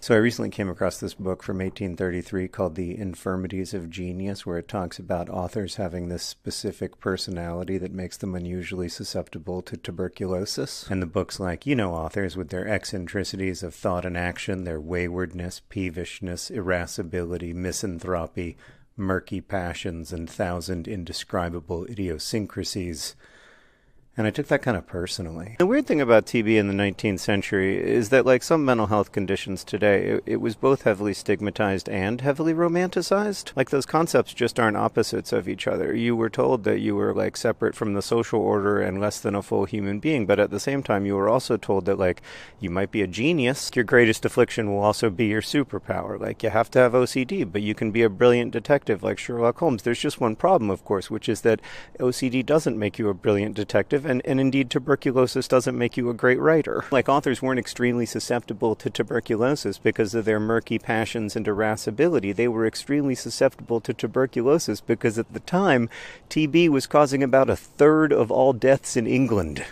So I recently came across this book from 1833 called The Infirmities of Genius, where it talks about authors having this specific personality that makes them unusually susceptible to tuberculosis. And the book's like, authors with their eccentricities of thought and action, their waywardness, peevishness, irascibility, misanthropy, murky passions, and thousand indescribable idiosyncrasies. And I took that kind of personally. The weird thing about TB in the 19th century is that, like some mental health conditions today, it was both heavily stigmatized and heavily romanticized. Like, those concepts just aren't opposites of each other. You were told that you were, like, separate from the social order and less than a full human being, but at the same time, you were also told that, like, you might be a genius. Your greatest affliction will also be your superpower. Like, you have to have OCD, but you can be a brilliant detective like Sherlock Holmes. There's just one problem, of course, which is that OCD doesn't make you a brilliant detective, and indeed tuberculosis doesn't make you a great writer. Like, authors weren't extremely susceptible to tuberculosis because of their murky passions and irascibility. They were extremely susceptible to tuberculosis because at the time, TB was causing about a third of all deaths in England.